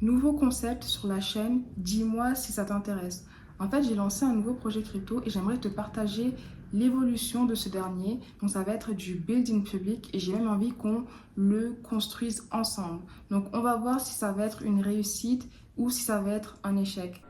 Nouveau concept sur la chaîne, dis-moi si ça t'intéresse. En fait, j'ai lancé un nouveau projet crypto et j'aimerais te partager l'évolution de ce dernier. Donc, ça va être du building public et j'ai même envie qu'on le construise ensemble. Donc, on va voir si ça va être une réussite ou si ça va être un échec.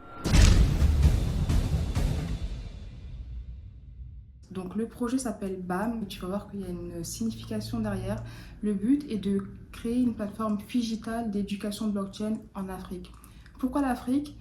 Donc le projet s'appelle BAM, tu vas voir qu'il y a une signification derrière. Le but est de créer une plateforme digitale d'éducation blockchain en Afrique. Pourquoi l'Afrique?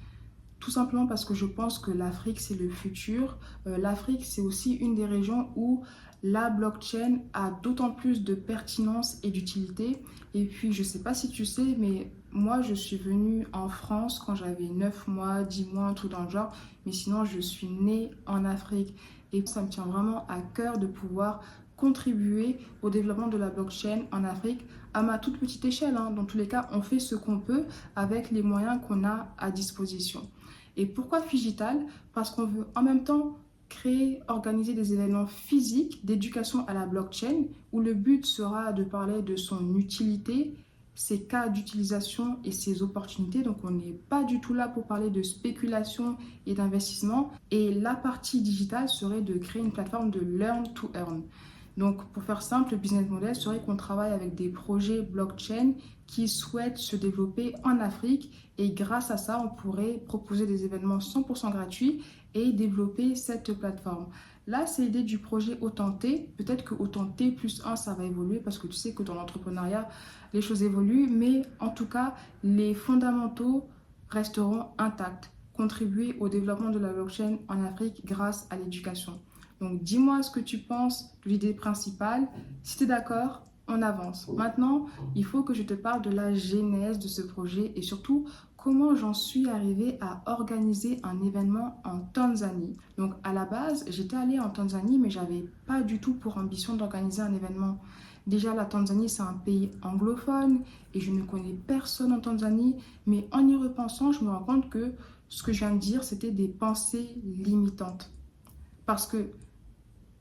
Tout simplement parce que je pense que l'Afrique, c'est le futur. L'Afrique, c'est aussi une des régions où la blockchain a d'autant plus de pertinence et d'utilité. Et puis, je ne sais pas si tu sais, mais moi, je suis venue en France quand j'avais 9 mois, 10 mois, tout dans le genre. Mais sinon, je suis née en Afrique. Et ça me tient vraiment à cœur de pouvoir contribuer au développement de la blockchain en Afrique à ma toute petite échelle, hein. Dans tous les cas, on fait ce qu'on peut avec les moyens qu'on a à disposition. Et pourquoi Figital? Parce qu'on veut en même temps créer, organiser des événements physiques d'éducation à la blockchain où le but sera de parler de son utilité, ses cas d'utilisation et ses opportunités. Donc on n'est pas du tout là pour parler de spéculation et d'investissement. Et la partie digitale serait de créer une plateforme de learn to earn. Donc, pour faire simple, le business model serait qu'on travaille avec des projets blockchain qui souhaitent se développer en Afrique et grâce à ça, on pourrait proposer des événements 100% gratuits et développer cette plateforme. Là, c'est l'idée du projet Authenter. Peut-être que Authenter plus un, ça va évoluer parce que tu sais que dans l'entrepreneuriat, les choses évoluent, mais en tout cas, les fondamentaux resteront intacts. Contribuer au développement de la blockchain en Afrique grâce à l'éducation. Donc, dis-moi ce que tu penses de l'idée principale. Si tu es d'accord, on avance. Maintenant, il faut que je te parle de la genèse de ce projet et surtout comment j'en suis arrivée à organiser un événement en Tanzanie. Donc, à la base, j'étais allée en Tanzanie, mais j'avais pas du tout pour ambition d'organiser un événement. Déjà, la Tanzanie, c'est un pays anglophone et je ne connais personne en Tanzanie, mais en y repensant, je me rends compte que ce que je viens de dire, c'était des pensées limitantes. Parce que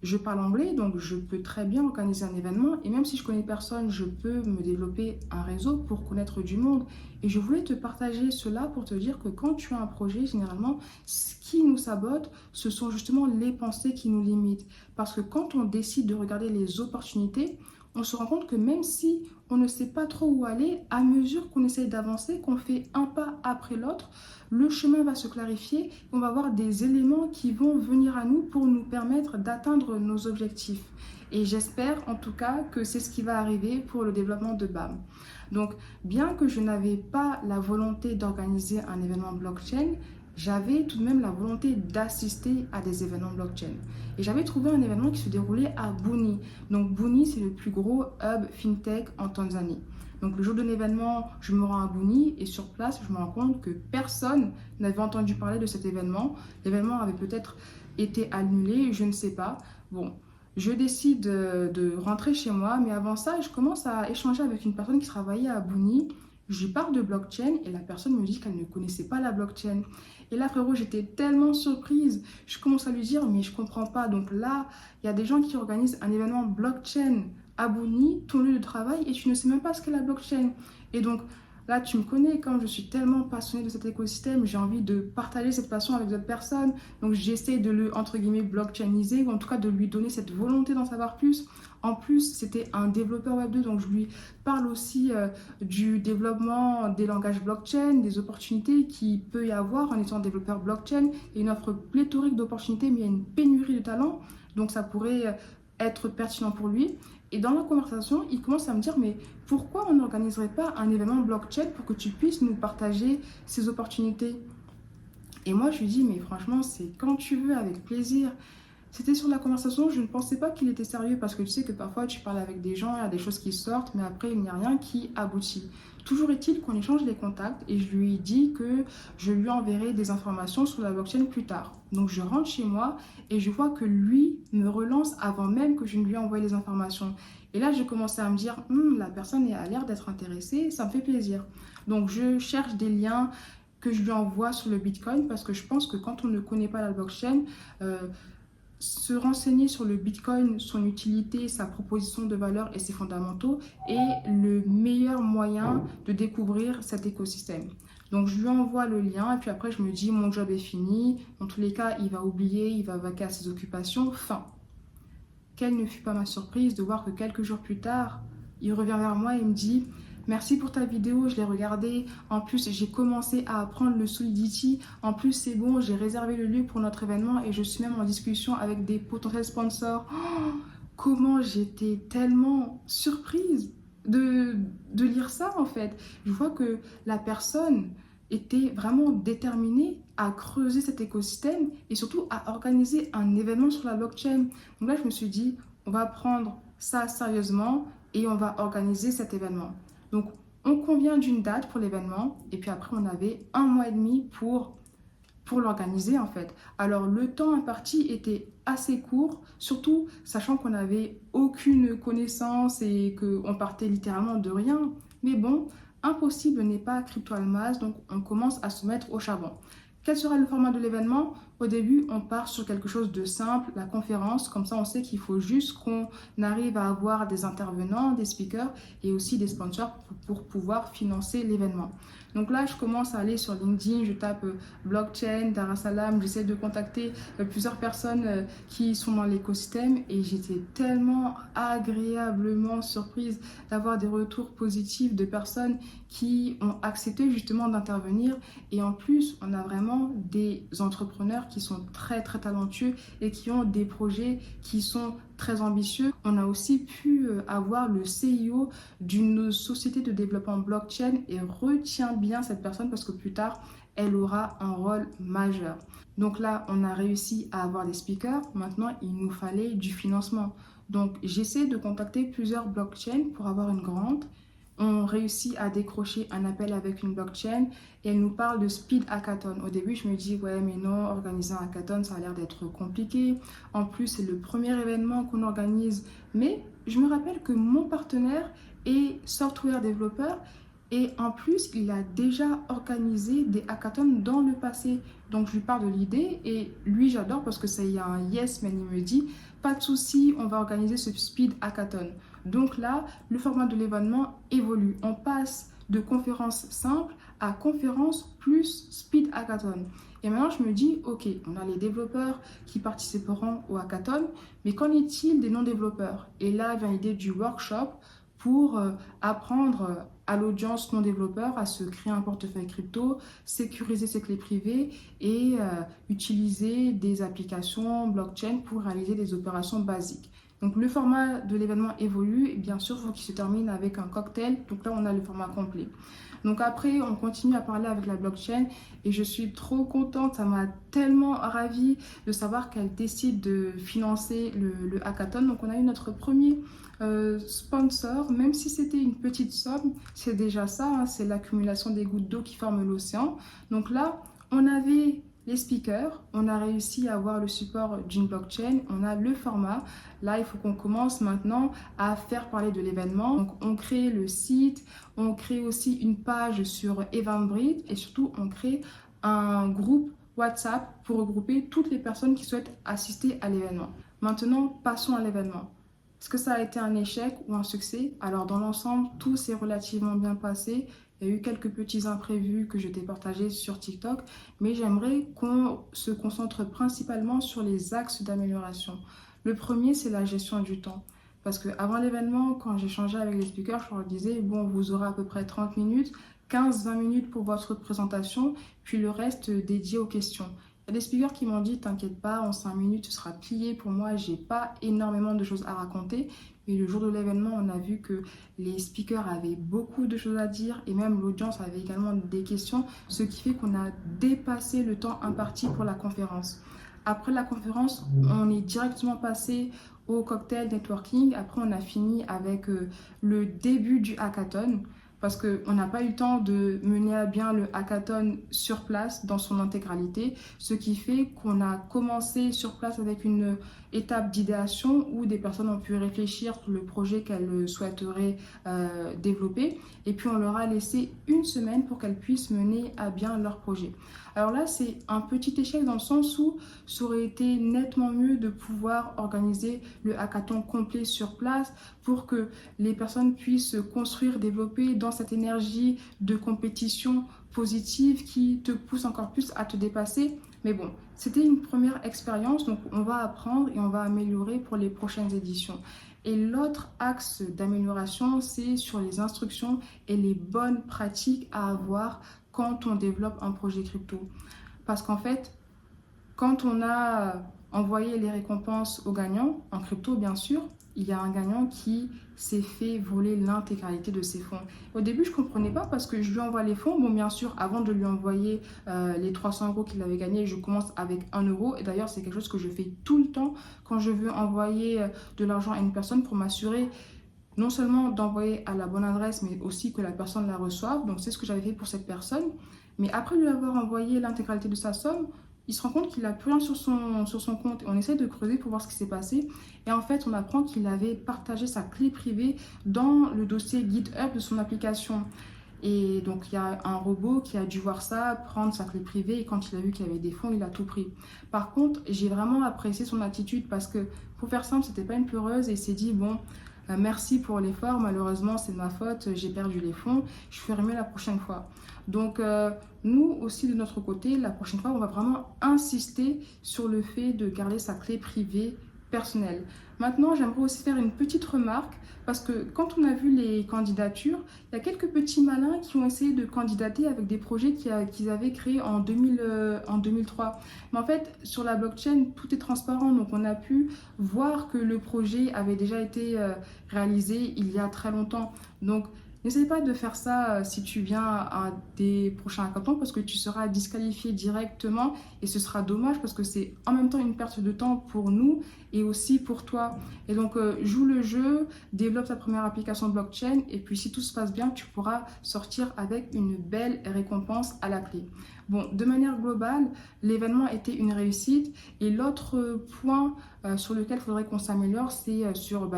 je parle anglais, donc je peux très bien organiser un événement et même si je connais personne, je peux me développer un réseau pour connaître du monde. Et je voulais te partager cela pour te dire que quand tu as un projet, généralement, ce qui nous sabote, ce sont justement les pensées qui nous limitent. Parce que quand on décide de regarder les opportunités, on se rend compte que même si on ne sait pas trop où aller, à mesure qu'on essaye d'avancer, qu'on fait un pas après l'autre, le chemin va se clarifier et on va avoir des éléments qui vont venir à nous pour nous permettre d'atteindre nos objectifs. Et j'espère en tout cas que c'est ce qui va arriver pour le développement de BAM. Donc, bien que je n'avais pas la volonté d'organiser un événement blockchain, j'avais tout de même la volonté d'assister à des événements blockchain. Et j'avais trouvé un événement qui se déroulait à Buni. Donc Buni, c'est le plus gros hub fintech en Tanzanie. Donc le jour de l'événement, je me rends à Buni et sur place, je me rends compte que personne n'avait entendu parler de cet événement. L'événement avait peut-être été annulé, je ne sais pas. Bon, je décide de rentrer chez moi, mais avant ça, je commence à échanger avec une personne qui travaillait à Buni. Je lui parle de blockchain et la personne me dit qu'elle ne connaissait pas la blockchain. Et là, frérot, j'étais tellement surprise. Je commence à lui dire, mais je comprends pas. Donc là, il y a des gens qui organisent un événement blockchain à Buni, ton lieu de travail, et tu ne sais même pas ce qu'est la blockchain. Et donc là, tu me connais, quand je suis tellement passionnée de cet écosystème, j'ai envie de partager cette passion avec d'autres personnes. Donc j'essaie de le, entre guillemets, blockchainiser, ou en tout cas de lui donner cette volonté d'en savoir plus. En plus, c'était un développeur Web2, donc je lui parle aussi du développement des langages blockchain, des opportunités qu'il peut y avoir en étant développeur blockchain. Il y a une offre pléthorique d'opportunités, mais il y a une pénurie de talents, donc ça pourrait être pertinent pour lui. Et dans la conversation, il commence à me dire, mais pourquoi on n'organiserait pas un événement blockchain pour que tu puisses nous partager ces opportunités? Et moi, je lui dis, mais franchement, c'est quand tu veux, avec plaisir. C'était sur la conversation, je ne pensais pas qu'il était sérieux parce que tu sais que parfois tu parles avec des gens, il y a des choses qui sortent, mais après il n'y a rien qui aboutit. Toujours est-il qu'on échange les contacts et je lui dis que je lui enverrai des informations sur la blockchain plus tard. Donc je rentre chez moi et je vois que lui me relance avant même que je ne lui ai envoyé les informations. Et là, je commençais à me dire, la personne a l'air d'être intéressée, ça me fait plaisir. Donc je cherche des liens que je lui envoie sur le Bitcoin parce que je pense que quand on ne connaît pas la blockchain, se renseigner sur le Bitcoin, son utilité, sa proposition de valeur et ses fondamentaux est le meilleur moyen de découvrir cet écosystème. Donc je lui envoie le lien et puis après je me dis mon job est fini. Dans tous les cas, il va oublier, il va vaquer à ses occupations. Fin. Quelle ne fut pas ma surprise de voir que quelques jours plus tard, il revient vers moi et me dit merci pour ta vidéo, je l'ai regardée. En plus, j'ai commencé à apprendre le Solidity. En plus, c'est bon, j'ai réservé le lieu pour notre événement et je suis même en discussion avec des potentiels sponsors. Oh, comment j'étais tellement surprise de lire ça en fait. Je vois que la personne était vraiment déterminée à creuser cet écosystème et surtout à organiser un événement sur la blockchain. Donc là, je me suis dit, on va prendre ça sérieusement et on va organiser cet événement. Donc, on convient d'une date pour l'événement et puis après, on avait 1 mois et demi pour l'organiser en fait. Alors le temps imparti était assez court, surtout sachant qu'on n'avait aucune connaissance et qu'on partait littéralement de rien. Mais bon, impossible n'est pas crypto-almas, donc on commence à se mettre au charbon. Quel sera le format de l'événement? Au début, on part sur quelque chose de simple, la conférence. Comme ça, on sait qu'il faut juste qu'on arrive à avoir des intervenants, des speakers et aussi des sponsors pour pouvoir financer l'événement. Donc là, je commence à aller sur LinkedIn, je tape blockchain, Dar es Salaam, j'essaie de contacter plusieurs personnes qui sont dans l'écosystème et j'étais tellement agréablement surprise d'avoir des retours positifs de personnes qui ont accepté justement d'intervenir. Et en plus, on a vraiment des entrepreneurs qui sont très très talentueux et qui ont des projets qui sont très ambitieux. On a aussi pu avoir le CIO d'une société de développement blockchain et retiens bien cette personne parce que plus tard, elle aura un rôle majeur. Donc là, on a réussi à avoir des speakers. Maintenant, il nous fallait du financement. Donc, j'essaie de contacter plusieurs blockchains pour avoir une grande. On réussit à décrocher un appel avec une blockchain et elle nous parle de Speed Hackathon. Au début, je me dis, ouais, mais non, organiser un hackathon, ça a l'air d'être compliqué. En plus, c'est le premier événement qu'on organise. Mais je me rappelle que mon partenaire est software développeur et en plus, il a déjà organisé des hackathons dans le passé. Donc, je lui parle de l'idée et lui, j'adore parce que c'est un yes, mais il me dit, pas de souci, on va organiser ce Speed Hackathon. Donc là, le format de l'événement évolue. On passe de conférence simple à conférence plus speed hackathon. Et maintenant, je me dis, ok, on a les développeurs qui participeront au hackathon, mais qu'en est-il des non-développeurs? Et là vient l'idée du workshop pour apprendre à l'audience non-développeur à se créer un portefeuille crypto, sécuriser ses clés privées et utiliser des applications blockchain pour réaliser des opérations basiques. Donc le format de l'événement évolue et bien sûr il faut qu'il se termine avec un cocktail. Donc là on a le format complet. Donc après on continue à parler avec la blockchain et je suis trop contente, ça m'a tellement ravie de savoir qu'elle décide de financer le hackathon. Donc on a eu notre premier sponsor, même si c'était une petite somme, c'est déjà ça, hein, c'est l'accumulation des gouttes d'eau qui forment l'océan. Donc là on avait les speakers, on a réussi à avoir le support d'une blockchain, on a le format. Là, il faut qu'on commence maintenant à faire parler de l'événement. Donc, on crée le site, on crée aussi une page sur Eventbrite et surtout, on crée un groupe WhatsApp pour regrouper toutes les personnes qui souhaitent assister à l'événement. Maintenant, passons à l'événement. Est-ce que ça a été un échec ou un succès? Alors, dans l'ensemble, tout s'est relativement bien passé. Il y a eu quelques petits imprévus que je t'ai partagés sur TikTok, mais j'aimerais qu'on se concentre principalement sur les axes d'amélioration. Le premier, c'est la gestion du temps. Parce qu'avant l'événement, quand j'échangeais avec les speakers, je leur disais, bon, vous aurez à peu près 30 minutes, 15-20 minutes pour votre présentation, puis le reste dédié aux questions. Il y a des speakers qui m'ont dit, t'inquiète pas, en 5 minutes, ce sera plié. Pour moi, j'ai pas énormément de choses à raconter. Mais le jour de l'événement, on a vu que les speakers avaient beaucoup de choses à dire et même l'audience avait également des questions, ce qui fait qu'on a dépassé le temps imparti pour la conférence. Après la conférence, on est directement passé au cocktail networking. Après, on a fini avec le début du hackathon parce qu'on n'a pas eu le temps de mener à bien le hackathon sur place dans son intégralité, ce qui fait qu'on a commencé sur place avec une étape d'idéation où des personnes ont pu réfléchir sur le projet qu'elles souhaiteraient développer et puis on leur a laissé une semaine pour qu'elles puissent mener à bien leur projet. Alors là, c'est un petit échec dans le sens où ça aurait été nettement mieux de pouvoir organiser le hackathon complet sur place pour que les personnes puissent se construire, développer dans cette énergie de compétition positives qui te poussent encore plus à te dépasser. Mais bon, c'était une première expérience, donc on va apprendre et on va améliorer pour les prochaines éditions. Et l'autre axe d'amélioration, c'est sur les instructions et les bonnes pratiques à avoir quand on développe un projet crypto. Parce qu'en fait, quand on a envoyé les récompenses aux gagnants, en crypto bien sûr, il y a un gagnant qui s'est fait voler l'intégralité de ses fonds. Au début, je ne comprenais pas parce que je lui envoie les fonds. Bon, bien sûr, avant de lui envoyer les 300 € qu'il avait gagnés, je commence avec 1 euro. Et d'ailleurs, c'est quelque chose que je fais tout le temps quand je veux envoyer de l'argent à une personne pour m'assurer non seulement d'envoyer à la bonne adresse, mais aussi que la personne la reçoive. Donc, c'est ce que j'avais fait pour cette personne. Mais après lui avoir envoyé l'intégralité de sa somme, il se rend compte qu'il n'a plus rien sur son compte. Et on essaie de creuser pour voir ce qui s'est passé. Et en fait, on apprend qu'il avait partagé sa clé privée dans le dossier GitHub de son application. Et donc, il y a un robot qui a dû voir ça, prendre sa clé privée. Et quand il a vu qu'il y avait des fonds, il a tout pris. Par contre, j'ai vraiment apprécié son attitude parce que, pour faire simple, c'était pas une peureuse. Et il s'est dit, bon, merci pour l'effort. Malheureusement, c'est de ma faute. J'ai perdu les fonds. Je ferai mieux la prochaine fois. Donc, nous aussi, de notre côté, la prochaine fois, on va vraiment insister sur le fait de garder sa clé privée personnelle. Maintenant, j'aimerais aussi faire une petite remarque parce que quand on a vu les candidatures, il y a quelques petits malins qui ont essayé de candidater avec des projets qu'ils avaient créés en 2003. Mais en fait, sur la blockchain, tout est transparent. Donc, on a pu voir que le projet avait déjà été réalisé il y a très longtemps. Donc, n'essaye pas de faire ça si tu viens à des prochains hackathons parce que tu seras disqualifié directement et ce sera dommage parce que c'est en même temps une perte de temps pour nous et aussi pour toi. Et donc, joue le jeu, développe ta première application blockchain et puis si tout se passe bien, tu pourras sortir avec une belle récompense à la clé. Bon, de manière globale, l'événement était une réussite et l'autre point sur lequel il faudrait qu'on s'améliore, c'est sur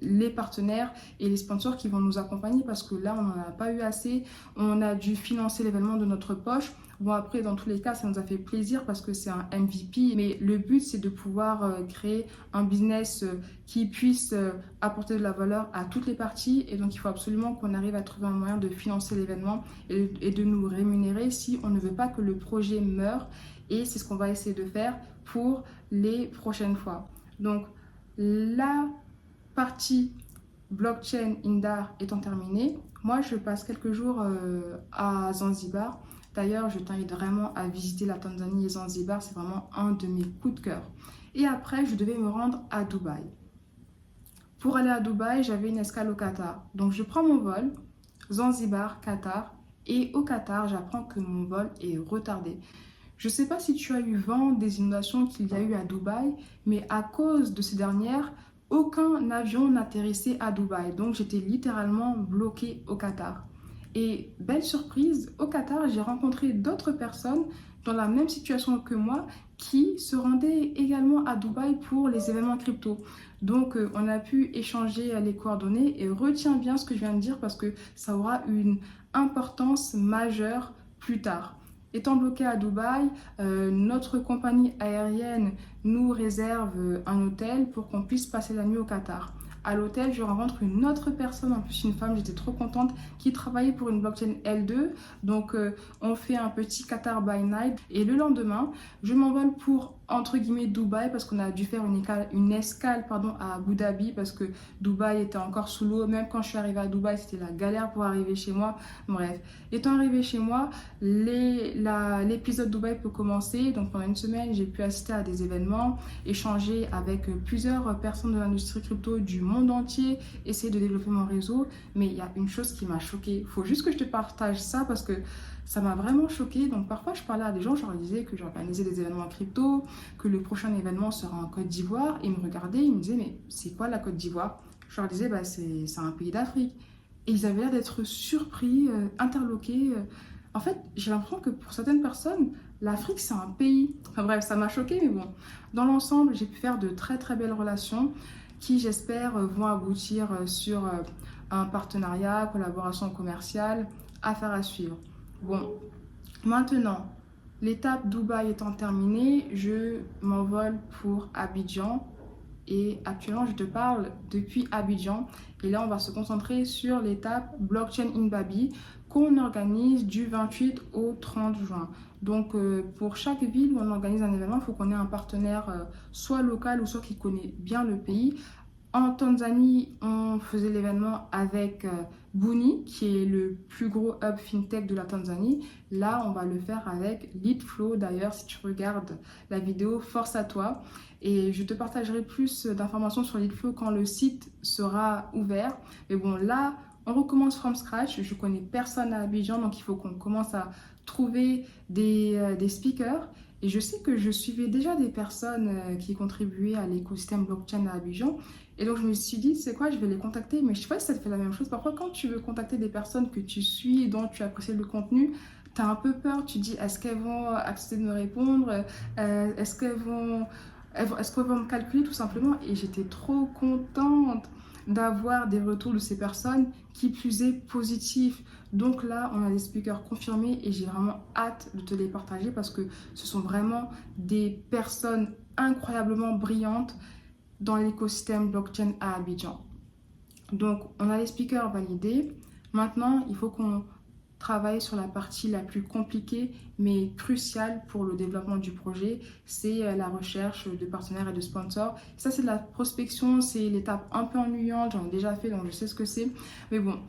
les partenaires et les sponsors qui vont nous accompagner parce que là, on n'en a pas eu assez. On a dû financer l'événement de notre poche. Bon, après, dans tous les cas, ça nous a fait plaisir parce que c'est un MVP. Mais le but, c'est de pouvoir créer un business qui puisse apporter de la valeur à toutes les parties. Et donc, il faut absolument qu'on arrive à trouver un moyen de financer l'événement et de nous rémunérer si on ne veut pas que le projet meure. Et c'est ce qu'on va essayer de faire pour les prochaines fois. Donc, la partie blockchain Indar étant terminée, moi je passe quelques jours à Zanzibar. D'ailleurs, je t'invite vraiment à visiter la Tanzanie et Zanzibar, c'est vraiment un de mes coups de cœur. Et après, je devais me rendre à Dubaï. Pour aller à Dubaï, j'avais une escale au Qatar. Donc je prends mon vol, Zanzibar, Qatar, et au Qatar, j'apprends que mon vol est retardé. Je ne sais pas si tu as eu vent des inondations qu'il y a eu à Dubaï, mais à cause de ces dernières, aucun avion n'atterrissait à Dubaï. Donc j'étais littéralement bloquée au Qatar. Et belle surprise, au Qatar, j'ai rencontré d'autres personnes dans la même situation que moi qui se rendaient également à Dubaï pour les événements crypto. Donc on a pu échanger les coordonnées et retiens bien ce que je viens de dire parce que ça aura une importance majeure plus tard. Étant bloqué à Dubaï, notre compagnie aérienne nous réserve un hôtel pour qu'on puisse passer la nuit au Qatar. À l'hôtel, je rencontre une autre personne, en plus une femme, j'étais trop contente, qui travaillait pour une blockchain L2. Donc, on fait un petit Qatar by night. Et le lendemain, je m'envole pour, entre guillemets, Dubaï, parce qu'on a dû faire une escale à Abu Dhabi, parce que Dubaï était encore sous l'eau. Même quand je suis arrivée à Dubaï, c'était la galère pour arriver chez moi. Bref, étant arrivée chez moi, l'épisode Dubaï peut commencer. Donc, pendant une semaine, j'ai pu assister à des événements, échanger avec plusieurs personnes de l'industrie crypto du monde entier, essayer de développer mon réseau. Mais il y a une chose qui m'a choquée. Il faut juste que je te partage ça parce que ça m'a vraiment choquée. Donc parfois je parlais à des gens, je leur disais que j'organisais des événements crypto, que le prochain événement sera en Côte d'Ivoire. Et ils me regardaient, ils me disaient mais c'est quoi la Côte d'Ivoire? Je leur disais c'est un pays d'Afrique. Et ils avaient l'air d'être surpris, interloqués. En fait, j'ai l'impression que pour certaines personnes, l'Afrique c'est un pays. Enfin bref, ça m'a choquée, mais bon. Dans l'ensemble, j'ai pu faire de très très belles relations qui, j'espère, vont aboutir sur un partenariat, collaboration commerciale, affaire à suivre. Bon, maintenant, l'étape Dubaï étant terminée, je m'envole pour Abidjan. Et actuellement, je te parle depuis Abidjan. Et là, on va se concentrer sur l'étape Blockchain in Babi qu'on organise du 28 au 30 juin. Donc pour chaque ville où on organise un événement, il faut qu'on ait un partenaire soit local ou soit qui connaît bien le pays. En Tanzanie, on faisait l'événement avec Buni, qui est le plus gros hub fintech de la Tanzanie. Là, on va le faire avec Leadflow. D'ailleurs, si tu regardes la vidéo, force à toi. Et je te partagerai plus d'informations sur Leadflow quand le site sera ouvert. Mais bon, là, on recommence from scratch. Je connais personne à Abidjan, donc il faut qu'on commence à trouver des speakers. Et je sais que je suivais déjà des personnes qui contribuaient à l'écosystème blockchain à Abidjan. Et donc, je me suis dit, c'est quoi, je vais les contacter. Mais je sais pas si ça te fait la même chose. Parfois, quand tu veux contacter des personnes que tu suis et dont tu apprécies le contenu, tu as un peu peur. Tu dis, est-ce qu'elles vont accepter de me répondre? Est-ce qu'elles vont me calculer tout simplement? Et j'étais trop contente d'avoir des retours de ces personnes, qui plus est positifs. Donc là, on a des speakers confirmés et j'ai vraiment hâte de te les partager parce que ce sont vraiment des personnes incroyablement brillantes dans l'écosystème blockchain à Abidjan. Donc, on a les speakers validés. Maintenant, il faut qu'on travaille sur la partie la plus compliquée mais cruciale pour le développement du projet, c'est la recherche de partenaires et de sponsors. Ça, c'est de la prospection, c'est l'étape un peu ennuyante, j'en ai déjà fait donc je sais ce que c'est. Mais bon,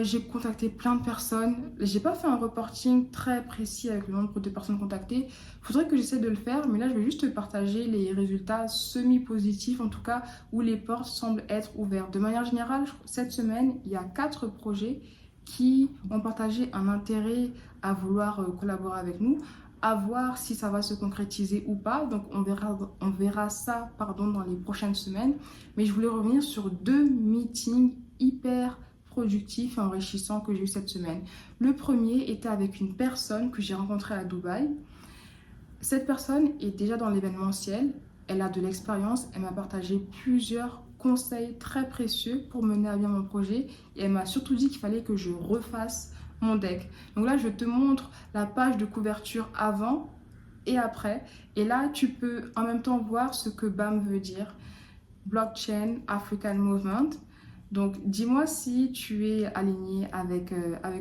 j'ai contacté plein de personnes. J'ai pas fait un reporting très précis avec le nombre de personnes contactées. Il faudrait que j'essaie de le faire, mais là je vais juste te partager les résultats semi-positifs, en tout cas où les portes semblent être ouvertes. De manière générale, cette semaine, il y a 4 projets qui ont partagé un intérêt à vouloir collaborer avec nous, à voir si ça va se concrétiser ou pas. Donc on verra ça dans les prochaines semaines. Mais je voulais revenir sur 2 meetings hyper productif et enrichissant que j'ai eu cette semaine. Le premier était avec une personne que j'ai rencontrée à Dubaï. Cette personne est déjà dans l'événementiel, elle a de l'expérience, elle m'a partagé plusieurs conseils très précieux pour mener à bien mon projet et elle m'a surtout dit qu'il fallait que je refasse mon deck. Donc là, je te montre la page de couverture avant et après. Et là, tu peux en même temps voir ce que BAM veut dire. Blockchain African Movement. Donc, dis-moi si tu es aligné avec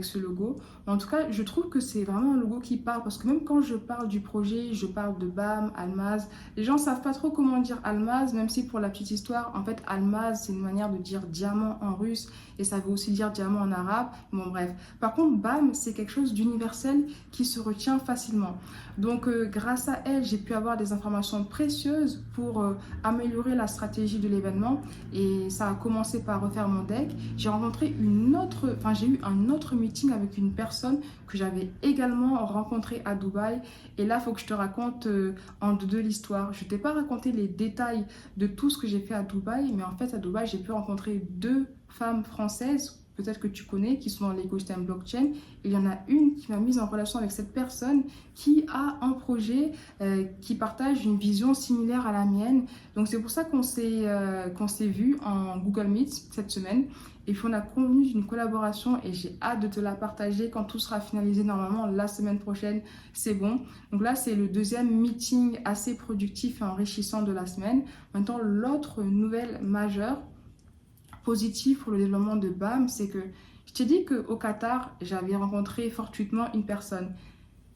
ce logo. En tout cas, je trouve que c'est vraiment un logo qui parle parce que même quand je parle du projet, je parle de BAM, Almaz. Les gens ne savent pas trop comment dire Almaz, même si pour la petite histoire, en fait, Almaz, c'est une manière de dire diamant en russe et ça veut aussi dire diamant en arabe. Bon, bref. Par contre, BAM, c'est quelque chose d'universel qui se retient facilement. Donc, grâce à elle, j'ai pu avoir des informations précieuses pour améliorer la stratégie de l'événement et ça a commencé par refaire mon deck. J'ai eu un autre meeting avec une personne que j'avais également rencontrée à Dubaï. Et là, il faut que je te raconte en deux l'histoire. Je ne t'ai pas raconté les détails de tout ce que j'ai fait à Dubaï, mais en fait, à Dubaï, j'ai pu rencontrer 2 femmes françaises, peut-être que tu connais, qui sont dans l'écosystème blockchain. Il y en a une qui m'a mise en relation avec cette personne qui a un projet qui partage une vision similaire à la mienne. Donc c'est pour ça qu'on s'est vu en Google Meet cette semaine. Et puis on a convenu d'une collaboration et j'ai hâte de te la partager quand tout sera finalisé normalement la semaine prochaine. C'est bon. Donc là, c'est le deuxième meeting assez productif et enrichissant de la semaine. Maintenant, l'autre nouvelle majeure positif pour le développement de BAM, c'est que je t'ai dit qu'au Qatar, j'avais rencontré fortuitement une personne.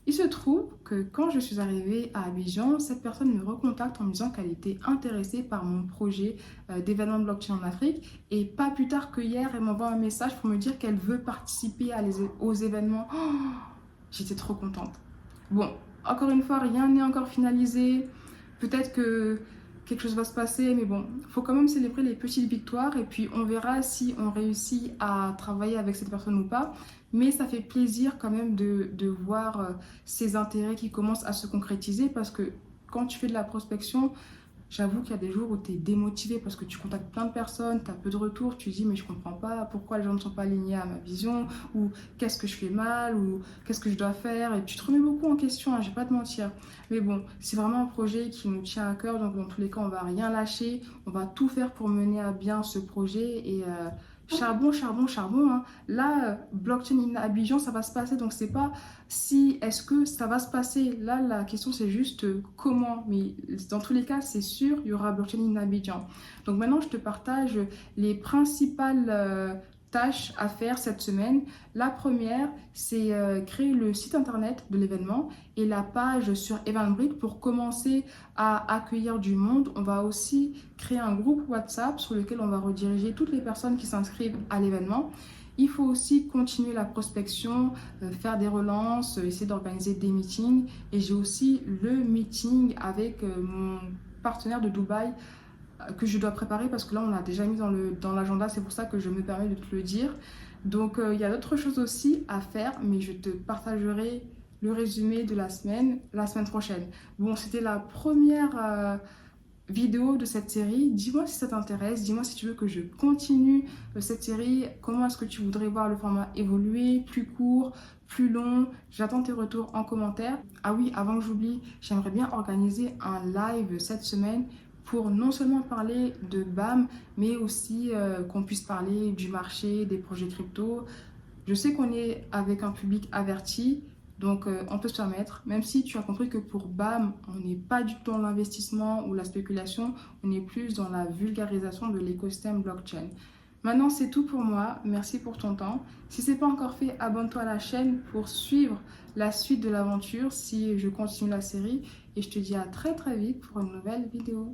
Il se trouve que quand je suis arrivée à Abidjan, cette personne me recontacte en me disant qu'elle était intéressée par mon projet d'événement blockchain en Afrique. Et pas plus tard que hier, elle m'envoie un message pour me dire qu'elle veut participer aux événements. Oh, j'étais trop contente. Bon, encore une fois, rien n'est encore finalisé. Peut-être que quelque chose va se passer, mais bon, il faut quand même célébrer les petites victoires et puis on verra si on réussit à travailler avec cette personne ou pas. Mais ça fait plaisir quand même de voir ces intérêts qui commencent à se concrétiser parce que quand tu fais de la prospection, j'avoue qu'il y a des jours où tu es démotivé parce que tu contactes plein de personnes, tu as peu de retours, tu te dis mais je comprends pas pourquoi les gens ne sont pas alignés à ma vision ou qu'est-ce que je fais mal ou qu'est-ce que je dois faire et tu te remets beaucoup en question, hein, je vais pas te mentir. Mais bon, c'est vraiment un projet qui nous tient à cœur donc dans tous les cas on va rien lâcher, on va tout faire pour mener à bien ce projet et charbon, charbon, charbon. Hein. Là, blockchain in Abidjan, ça va se passer. Donc, c'est pas si, est-ce que ça va se passer. Là, la question, c'est juste comment. Mais dans tous les cas, c'est sûr, il y aura blockchain in Abidjan. Donc, maintenant, je te partage les principales tâches à faire cette semaine. La première, c'est créer le site internet de l'événement et la page sur Eventbrite pour commencer à accueillir du monde. On va aussi créer un groupe WhatsApp sur lequel on va rediriger toutes les personnes qui s'inscrivent à l'événement. Il faut aussi continuer la prospection, faire des relances, essayer d'organiser des meetings. Et j'ai aussi le meeting avec mon partenaire de Dubaï que je dois préparer parce que là on l'a déjà mis dans l'agenda, c'est pour ça que je me permets de te le dire. Donc il y a d'autres choses aussi à faire, mais je te partagerai le résumé de la semaine prochaine. Bon, c'était la première vidéo de cette série. Dis-moi si ça t'intéresse, dis-moi si tu veux que je continue cette série, comment est-ce que tu voudrais voir le format évoluer, plus court, plus long. J'attends tes retours en commentaire. Ah oui, avant que j'oublie, j'aimerais bien organiser un live cette semaine pour non seulement parler de BAM, mais aussi qu'on puisse parler du marché, des projets crypto. Je sais qu'on est avec un public averti, donc on peut se permettre, même si tu as compris que pour BAM, on n'est pas du tout dans l'investissement ou la spéculation, on est plus dans la vulgarisation de l'écosystème blockchain. Maintenant, c'est tout pour moi. Merci pour ton temps. Si ce n'est pas encore fait, abonne-toi à la chaîne pour suivre la suite de l'aventure si je continue la série. Et je te dis à très très vite pour une nouvelle vidéo.